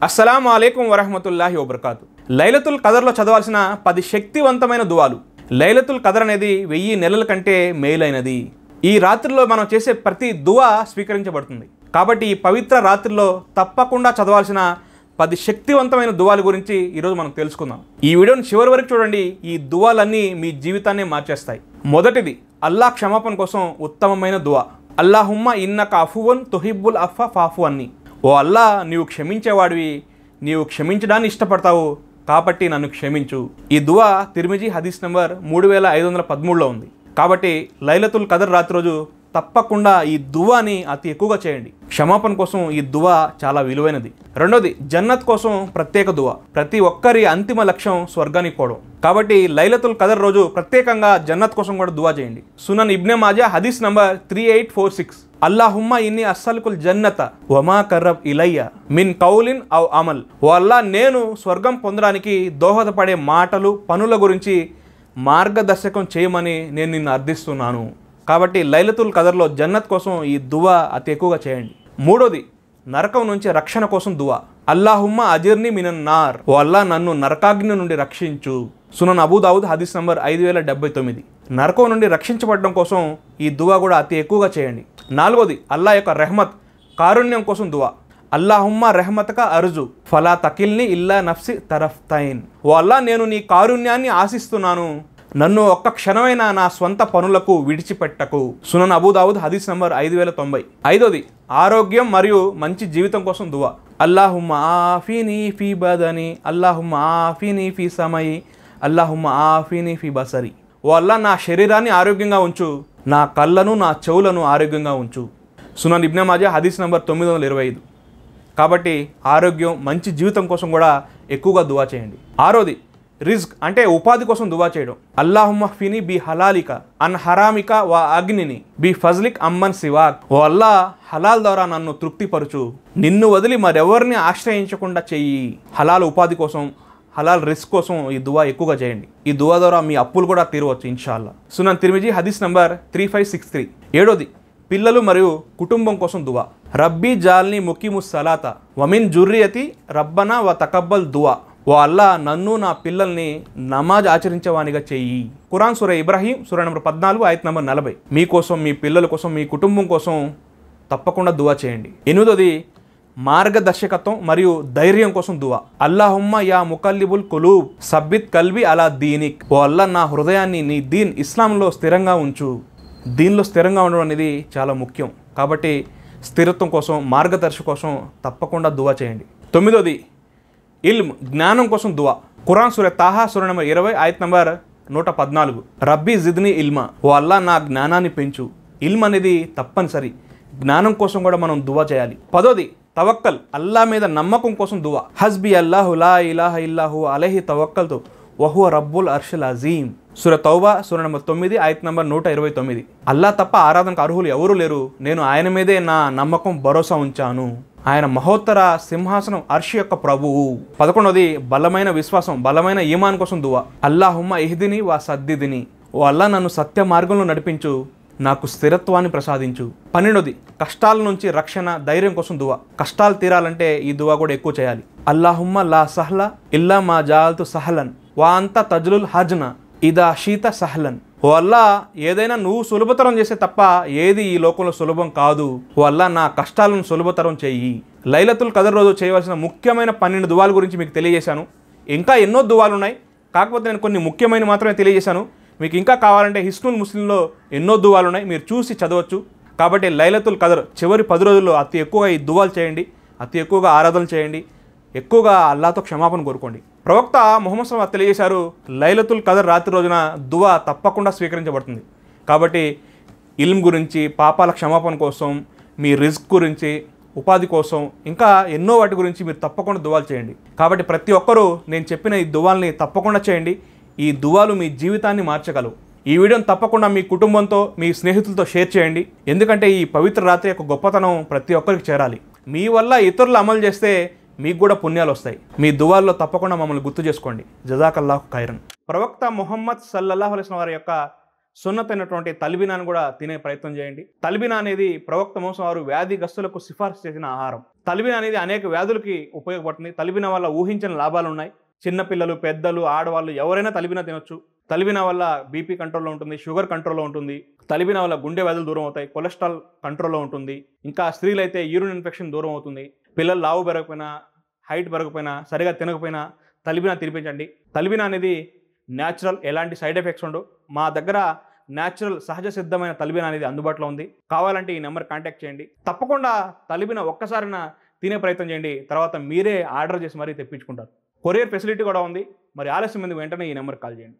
అస్సలాము అలైకుం వరహమతుల్లాహి వబర్కాతు. లైలతుల్ కదర్లో చదవాల్సిన 10 శక్తివంతమైన దువాలు. లైలతుల్ కదర్ అనేది 1000 నెలల కంటే మేలైనది. ఈ రాత్రిలో మనం చేసే ప్రతి దువా స్వీకరించబడుతుంది. కాబట్టి ఈ పవిత్ర రాత్రిలో తప్పకుండా చదవాల్సిన 10 శక్తివంతమైన దువాల గురించి ఈరోజు మనం తెలుసుకుందాం. ఈ వీడియోని చివరి వరకు చూడండి. ఈ దువాలన్నీ మీ జీవితాన్ని మార్చేస్తాయి. మొదటిది, అల్లాహ్ క్షమాపణ కోసం ఉత్తమమైన దువా. అల్లాహుమ్మ ఇన్నక అఫువన్ తుహిబ్బుల్ అఫ్ఫ ఫాఫు అన్ని. ఓ అల్లా, నీవు క్షమించేవాడివి, నీవు క్షమించడాన్ని ఇష్టపడతావు, కాబట్టి నన్ను క్షమించు. ఈ దువా తిర్మిజీ హదీస్ నెంబర్ 3513లో ఉంది. కాబట్టి లైలతుల్ కదర్ రాత్రి రోజు తప్పకుండా ఈ దువాని అతి ఎక్కువగా చేయండి. క్షమాపణ కోసం ఈ దువా చాలా విలువైనది. రెండోది, జన్నత్ కోసం ప్రత్యేక దువా. ప్రతి ఒక్కరి అంతిమ లక్ష్యం స్వర్గానికి పోవడం. కాబట్టి లైలతుల్ కదర్ రోజు ప్రత్యేకంగా జన్నత్ కోసం కూడా దువా చేయండి. సునన్ ఇబ్నే మాజా హదీస్ నంబర్ 3846. అల్లాహుమ్మ ఇన్ని అస్సలుకుల్ జన్నత వమా కర్రబ్ ఇలయ్య మిన్ కౌలిన్ ఔ అమల్. ఓ అల్లా, నేను స్వర్గం పొందడానికి దోహదపడే మాటలు, పనుల గురించి మార్గదర్శకం చేయమని నేను నిన్ను అర్థిస్తున్నాను. కాబట్టి లైలతుల్ కదర్లో జన్నత్ కోసం ఈ దువా అతి ఎక్కువగా చేయండి. మూడోది, నరకం నుంచి రక్షణ కోసం దువా. అల్లాహుమ్మ అజిర్ని మినన్ నార్. ఓ అల్లా, నన్ను నరకాగ్ని నుండి రక్షించు. సునన్ అబూ దావుద్ హదీస్ నంబర్ 5079. నరకం నుండి రక్షించబడడం కోసం ఈ దువా కూడా అతి ఎక్కువగా చేయండి. నాలుగోది, అల్లా యొక్క రెహ్మత్, కారుణ్యం కోసం దువా. అల్లాహుమ్మ రెహ్మతక అర్జు ఫలా తకిల్ని ఇల్లా నఫ్సి తరఫ్తైన్. ఓ అల్లా, నేను నీ కారుణ్యాన్ని ఆశిస్తున్నాను, నన్ను ఒక్క క్షణమైన నా స్వంత పనులకు విడిచిపెట్టకు. సునన్ అబూ దావుద్ హదీస్ నంబర్ 5090. ఐదోది, ఆరోగ్యం మరియు మంచి జీవితం కోసం దువా. అల్లాహుమ్మ ఆఫీనీ ఫీ బదని, అల్లాహుమ్మ ఆఫీనీ ఫీ సమయి, అల్లాహుమ్మ ఆఫీనీ ఫీ బసరి. ఓ అల్లా, నా శరీరాన్ని ఆరోగ్యంగా ఉంచు, నా కళ్ళను, నా చెవులను ఆరోగ్యంగా ఉంచు. సునన్ ఇబ్నే మాజా హదీస్ నంబర్ 925. కాబట్టి ఆరోగ్యం, మంచి జీవితం కోసం కూడా ఎక్కువగా దువా చేయండి. ఆరోది, రిజ్క్ అంటే ఉపాధి కోసం దువా చేయడం. అల్లాహుమ్మ ఫిని బి హలాలిక అన్ హరామిక వా అగ్నిని బి ఫజ్లిక్ అమ్మన్ సివాక్. ఓ అల్లా, హలాల్ ద్వారా నన్ను తృప్తిపరచు, నిన్ను వదిలి మరెవరిని ఆశ్రయించకుండా చెయ్యి. హలాల్ ఉపాధి కోసం, హలాల్ రిస్క్ కోసం ఈ దువా ఎక్కువగా చేయండి. ఈ దువా ద్వారా మీ అప్పులు కూడా తీరవచ్చు ఇన్షాల్లా. సునన్ తిర్మిజీ హదీస్ నంబర్ 3563. ఏడోది, పిల్లలు మరియు కుటుంబం కోసం దువా. రబ్బీ జాల్ని ముకిముస్ సలాత వమిన్ జుర్రియతి రబ్బనా వ తకబ్బల్ దువా. ఓ అల్లా, నన్ను, నా పిల్లల్ని నమాజ్ ఆచరించేవానిగా చెయ్యి. ఖురాన్ సూర ఇబ్రాహీం సూర నంబర్ 14 ఆయత్ నంబర్ 40. మీకోసం, మీ పిల్లల కోసం, మీ కుటుంబం కోసం తప్పకుండా దువా చేయండి. ఎనిమిదోది, మార్గదర్శకత్వం మరియు ధైర్యం కోసం దువా. అల్లాహుమ్మ యా ముకల్లిబుల్ కులూబ్ సబ్బిత్ కల్బి అలా దీనిక్. ఓ అల్లా, నా హృదయాన్ని నీ దీన్ ఇస్లాంలో స్థిరంగా ఉంచు. దీనిలో స్థిరంగా ఉండడం అనేది చాలా ముఖ్యం. కాబట్టి స్థిరత్వం కోసం, మార్గదర్శక కోసం తప్పకుండా దువా చేయండి. తొమ్మిదోది, ఇల్మ్ జ్ఞానం కోసం దువా. ఖురాన్ సూర తాహా సూర నంబర్ 20 ఆయత్ నంబర్ 114. రబ్బీ జిద్ని ఇల్మా. ఓ అల్లా, నా జ్ఞానాన్ని పెంచు. ఇల్మ్ అనేది తప్పనిసరి. జ్ఞానం కోసం కూడా మనం దువా చేయాలి. పదోది, తవక్కల్ అల్లా మీద నమ్మకం కోసం దువా. హస్బి అల్లాహు లా ఇలాహ ఇల్లాహు అలైహి తవక్కల్తు వహువ రబ్బుల్ అర్షిల్ అజీమ్. సూర తౌబా సూర నంబర్ 9 ఆయత్ నంబర్ 129. అల్లా తప్ప ఆరాధనకు అర్హులు ఎవరూ లేరు, నేను ఆయన మీదే నా నమ్మకం, భరోసా ఉంచాను. ఆయన మహోత్తర సింహాసనం, అర్షి యొక్క ప్రభువు. 11వది, బలమైన విశ్వాసం, బలమైన ఈమాన్ కోసం దువా. అల్లాహుమ్మ ఇహ్దిని వా సద్దిదిని. ఓ అల్లా, నన్ను సత్య మార్గంలో నడిపించు, నాకు స్థిరత్వాన్ని ప్రసాదించు. 12వది, కష్టాల నుంచి రక్షణ, ధైర్యం కోసం దువా. కష్టాలు తీరాలంటే ఈ దువా కూడా ఎక్కువ చేయాలి. అల్లాహుమ్మ లా సహ్ల ఇల్లా మా జాల్తు సహలన్ వా అంత తజ్లుల్ హజ్న ఇదా షీత సహలన్. ఓ అల్లా, ఏదైనా నువ్వు సులభతరం చేసే తప్ప ఏది ఈ లోకంలో సులభం కాదు. ఓ అల్లా, నా కష్టాలను సులభతరం చెయ్యి. లైలతుల్ కదర్ రోజు చేయవలసిన ముఖ్యమైన 12 దువాల గురించి మీకు తెలియజేశాను. ఇంకా ఎన్నో దువాలు ఉన్నాయి, కాకపోతే నేను కొన్ని ముఖ్యమైన మాత్రమే తెలియజేశాను. మీకు ఇంకా కావాలంటే హిస్నుల్ ముస్లింలో ఎన్నో దువాలు ఉన్నాయి, మీరు చూసి చదవచ్చు. కాబట్టి లైలతుల్ కదర్ చివరి 10 రోజుల్లో అతి ఎక్కువగా ఈ దువాలు చేయండి, అతి ఎక్కువగా ఆరాధన చేయండి, ఎక్కువగా అల్లాతో క్షమాపణ కోరుకోండి. ప్రవక్త ముహమ్మద్ సల్లల్లాహు తెలియజేశారు, లైలతుల్ కదర్ రాత్రి రోజున దువా తప్పకుండా స్వీకరించబడుతుంది. కాబట్టి ఇల్మ్ గురించి, పాపాల క్షమాపణ కోసం, మీ రిజ్క్ గురించి, ఉపాధి కోసం, ఇంకా ఎన్నో వాటి గురించి మీరు తప్పకుండా దువాలు చేయండి. కాబట్టి ప్రతి ఒక్కరూ నేను చెప్పిన ఈ దువాల్ని తప్పకుండా చేయండి. ఈ దువాలు మీ జీవితాన్ని మార్చగలవు. ఈ వీడియోని తప్పకుండా మీ కుటుంబంతో, మీ స్నేహితులతో షేర్ చేయండి. ఎందుకంటే ఈ పవిత్ర రాత్రి యొక్క గొప్పతనం ప్రతి ఒక్కరికి చేరాలి. మీ వల్ల ఇతరులు అమలు చేస్తే మీకు కూడా పుణ్యాలు వస్తాయి. మీ దువాల్లో తప్పకుండా మమ్మల్ని గుర్తు చేసుకోండి. జజాకల్లాహు ఖైరన్. ప్రవక్త ముహమ్మద్ సల్లల్లాహు అలైహి వసల్లం వారి యొక్క సున్నతైనటువంటి తల్బినాను కూడా తినే ప్రయత్నం చేయండి. తల్బినా అనేది ప్రవక్త ముహమ్మద్ వారు వ్యాధిగ్రస్తులకు సిఫార్సు చేసిన ఆహారం. తలిబిన అనేది అనేక వ్యాధులకి ఉపయోగపడుతుంది. తలిబిన వల్ల ఊహించని లాభాలు ఉన్నాయి. చిన్నపిల్లలు, పెద్దలు, ఆడవాళ్ళు ఎవరైనా తలిబిన తినొచ్చు. తలిబిన వల్ల బీపీ కంట్రోల్లో ఉంటుంది, షుగర్ కంట్రోల్లో ఉంటుంది. తలిబిన వల్ల గుండె వ్యాధులు దూరం అవుతాయి, కొలెస్ట్రాల్ కంట్రోల్లో ఉంటుంది. ఇంకా స్త్రీలైతే యూరిన్ ఇన్ఫెక్షన్ దూరం అవుతుంది. పిల్లలు లావు పెరగకపోయినా, హైట్ పెరగకపోయినా, సరిగా తినకపోయినా తలిబిన తినిపించండి. తలిబిన అనేది న్యాచురల్, ఎలాంటి సైడ్ ఎఫెక్ట్స్ ఉండవు. మా దగ్గర న్యాచురల్ సహజ సిద్ధమైన తలిబిన అనేది అందుబాటులో ఉంది. కావాలంటే ఈ నెంబర్ కాంటాక్ట్ చేయండి. తప్పకుండా తలిబిన ఒక్కసారిన తినే ప్రయత్నం చేయండి. తర్వాత మీరే ఆర్డర్ చేసి మరీ తెప్పించుకుంటారు. కొరియర్ ఫెసిలిటీ కూడా ఉంది. మరి ఆలస్యం ఎందుకు, వెంటనే ఈ నెంబర్కి కాల్ చేయండి.